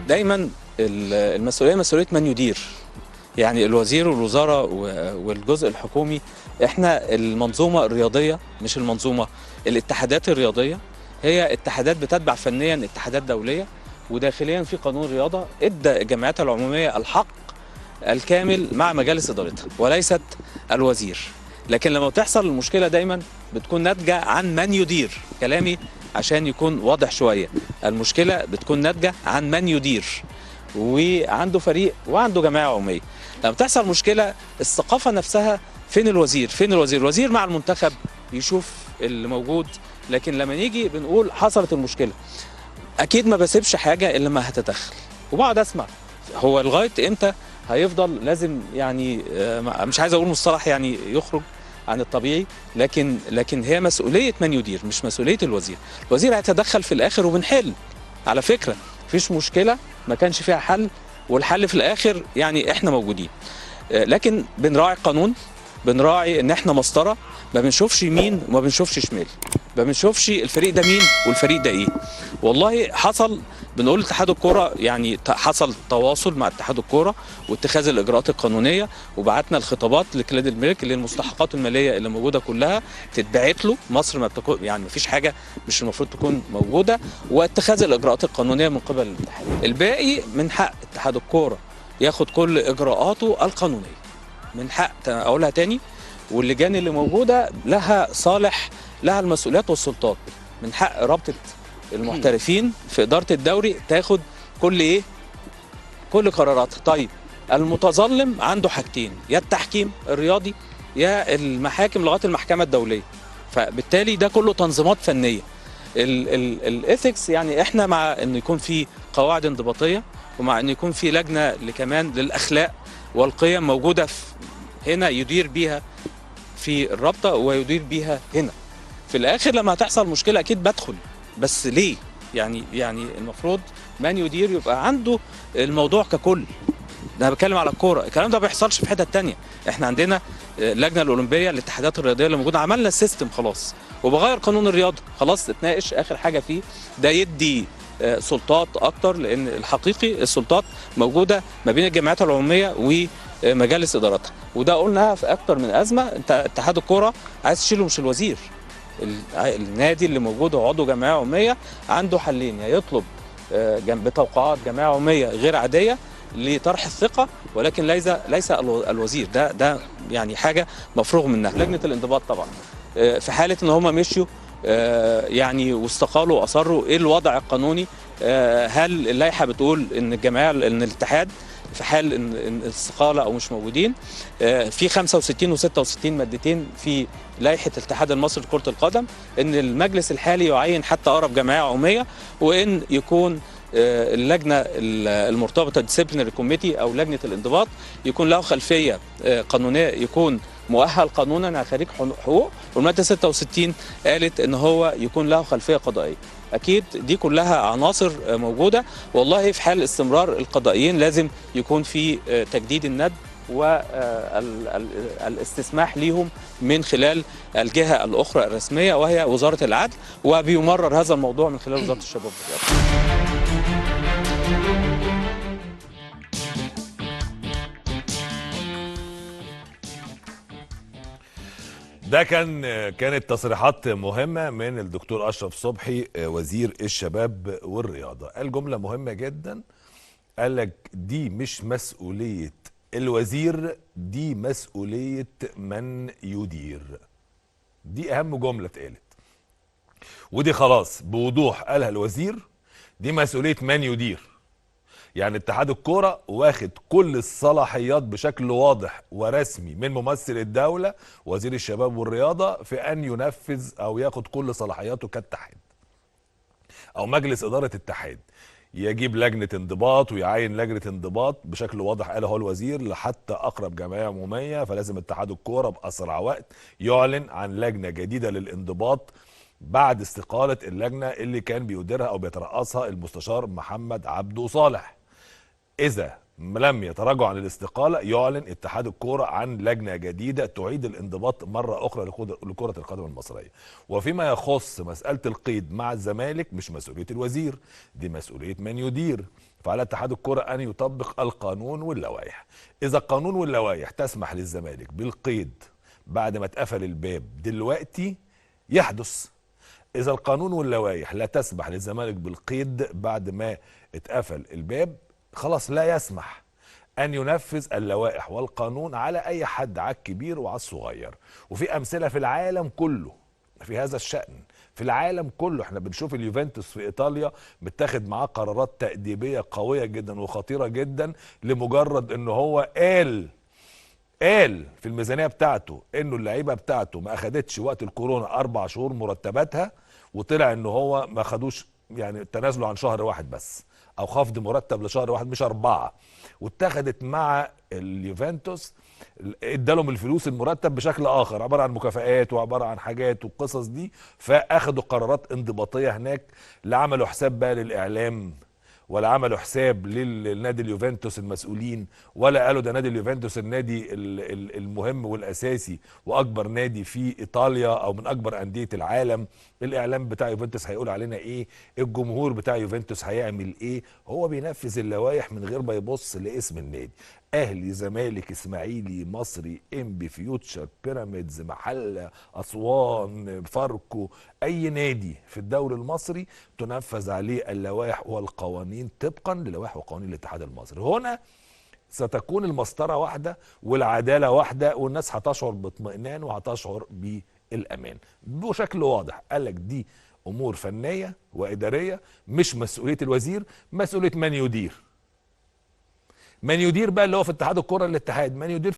دايما المسؤوليه مسؤوليه من يدير. يعني الوزير والوزاره والجزء الحكومي، احنا المنظومه الرياضيه مش المنظومه. الاتحادات الرياضيه هي اتحادات بتتبع فنيا اتحادات دوليه، وداخليا في قانون رياضه ادى الجمعيات العموميه الحق الكامل مع مجالس ادارتها وليست الوزير. لكن لما بتحصل المشكله دايما بتكون ناتجه عن من يدير. كلامي عشان يكون واضح شويه، المشكله بتكون ناتجه عن من يدير وعنده فريق وعنده جمعيه عموميه. لما بتحصل مشكله الثقافه نفسها، فين الوزير؟ فين الوزير؟ الوزير مع المنتخب يشوف اللي موجود. لكن لما نيجي بنقول حصلت المشكله، اكيد ما بسيبش حاجه الا لما هتدخل وبقعد اسمع. هو لغايه امتى هيفضل لازم يعني مش عايز اقول مصطلح يعني يخرج عن الطبيعي، لكن هي مسؤوليه من يدير مش مسؤوليه الوزير. الوزير هيتدخل في الاخر وبنحل. على فكره مفيش مشكله ما كانش فيها حل، والحل في الاخر يعني احنا موجودين. لكن بنراعي القانون، بنراعي ان احنا مسطره، ما بنشوفش يمين وما بنشوفش شمال، ما بنشوفش الفريق ده مين والفريق ده ايه. والله حصل، بنقول اتحاد الكوره يعني حصل تواصل مع اتحاد الكوره واتخاذ الاجراءات القانونيه، وبعتنا الخطابات لكلاد الملك اللي المستحقات الماليه اللي موجوده كلها تتبعت له. مصر ما بتكون يعني ما فيش حاجه مش المفروض تكون موجوده، واتخاذ الاجراءات القانونيه من قبل الاتحاد. الباقي من حق اتحاد الكوره ياخد كل اجراءاته القانونيه. من حق اقولها تاني، واللجان اللي موجوده لها صالح، لها المسؤوليات والسلطات. من حق رابطه المحترفين في اداره الدوري تاخد كل ايه؟ كل قراراتها. طيب المتظلم عنده حاجتين، يا التحكيم الرياضي يا المحاكم لغايه المحكمه الدوليه. فبالتالي ده كله تنظيمات فنيه. الايثكس يعني احنا مع ان يكون في قواعد انضباطيه، ومع ان يكون في لجنه كمان للاخلاق والقيم موجوده هنا يدير بيها في الرابطه ويدير بيها هنا. في الاخر لما هتحصل مشكله اكيد بدخل، بس ليه؟ يعني المفروض من يدير يبقى عنده الموضوع ككل. ده انا بتكلم على الكوره، الكلام ده ما بيحصلش في حته تانية. احنا عندنا اللجنه الاولمبيه، الاتحادات الرياضيه اللي موجوده، عملنا السيستم خلاص، وبغير قانون الرياضه خلاص اتناقش اخر حاجه فيه. ده يدي سلطات اكتر، لان الحقيقي السلطات موجوده ما بين الجمعيات العموميه ومجالس ادارتها. وده قلناها في اكتر من ازمه. انت اتحاد الكوره عايز تشيله مش الوزير. النادي اللي موجود هو عضو جمعيه عموميه، عنده حلين: يا يطلب جنب توقعات جمعيه عموميه غير عاديه لطرح الثقه، ولكن ليس الوزير. ده يعني حاجه مفروغ منها. لجنه الانضباط طبعا في حاله ان هم مشيوا يعني واستقالوا واصروا، ايه الوضع القانوني؟ هل اللائحه بتقول ان الجمعيه ان الاتحاد في حال ان الاستقاله او مش موجودين، في 65 و66 مادتين في لائحه الاتحاد المصري لكره القدم، ان المجلس الحالي يعين حتى اقرب جمعيه عموميه، وان يكون اللجنه المرتبطه ديسيبلينري كوميتي او لجنه الانضباط يكون له خلفيه قانونيه، يكون مؤهل قانونا على خريج حقوق. والماده 66 قالت ان هو يكون له خلفيه قضائيه. اكيد دي كلها عناصر موجوده. والله في حال استمرار القضائيين لازم يكون في تجديد الند والاستسماح ليهم من خلال الجهه الاخرى الرسميه وهي وزاره العدل، وبيمرر هذا الموضوع من خلال وزاره الشباب والرياضه. كانت تصريحات مهمة من الدكتور أشرف صبحي وزير الشباب والرياضة. قال جملة مهمة جدا، قال لك دي مش مسؤولية الوزير، دي مسؤولية من يدير. دي أهم جملة اتقالت، ودي خلاص بوضوح قالها الوزير، دي مسؤولية من يدير. يعني اتحاد الكوره واخد كل الصلاحيات بشكل واضح ورسمي من ممثل الدولة وزير الشباب والرياضة في ان ينفذ او ياخد كل صلاحياته كاتحاد او مجلس ادارة اتحاد. يجيب لجنة انضباط ويعين لجنة انضباط بشكل واضح، قال هو الوزير لحتى اقرب جمعية عمومية. فلازم اتحاد الكوره باسرع وقت يعلن عن لجنة جديدة للانضباط بعد استقالة اللجنة اللي كان بيديرها او بيترأسها المستشار محمد عبده صالح. إذا لم يتراجعوا عن الاستقالة يعلن اتحاد الكورة عن لجنة جديدة تعيد الانضباط مرة أخرى لكرة القدم المصرية. وفيما يخص مسألة القيد مع الزمالك مش مسؤولية الوزير، دي مسؤولية من يدير. فعلى اتحاد الكرة ان يطبق القانون واللوائح. اذا القانون واللوائح تسمح للزمالك بالقيد بعد ما اتقفل الباب دلوقتي يحدث. اذا القانون واللوائح لا تسمح للزمالك بالقيد بعد ما اتقفل الباب، خلاص لا يسمح ان ينفذ اللوائح والقانون على اي حد، على الكبير وعلى الصغير. وفي امثله في العالم كله في هذا الشأن، في العالم كله. احنا بنشوف اليوفنتوس في ايطاليا متاخد معاه قرارات تأديبية قوية جدا وخطيرة جدا لمجرد انه هو قال في الميزانية بتاعته انه اللعيبة بتاعته ما اخدتش وقت الكورونا 4 شهور مرتباتها، وطلع انه هو ما خدوش، يعني تنازلوا عن شهر واحد بس، او خفض مرتب لشهر واحد مش 4. واتخذت مع اليوفنتوس ادالهم الفلوس المرتب بشكل اخر، عباره عن مكافآت وعباره عن حاجات والقصص دي. فاخدوا قرارات انضباطيه هناك، لا عملوا حساب بقى للاعلام، ولا عملوا حساب للنادي اليوفنتوس المسؤولين، ولا قالوا ده نادي اليوفنتوس النادي المهم والاساسي واكبر نادي في ايطاليا او من اكبر انديه العالم. الاعلام بتاع يوفنتوس هيقول علينا ايه، الجمهور بتاع يوفنتوس هيعمل ايه. هو بينفذ اللوائح من غير ما يبص لاسم النادي. اهلي، زمالك، اسماعيلي، مصري، انبي، فيوتشر، بيراميدز، محله، اسوان، فاركو، اي نادي في الدوري المصري تنفذ عليه اللوائح والقوانين طبقا للوائح وقوانين الاتحاد المصري. هنا ستكون المسطره واحده والعداله واحده، والناس هتشعر باطمئنان وهتشعر بالامان بشكل واضح. قال لك دي امور فنيه واداريه، مش مسؤوليه الوزير، مسؤوليه من يدير. من يدير بقى اللي هو في اتحاد الكره، الاتحاد من يدير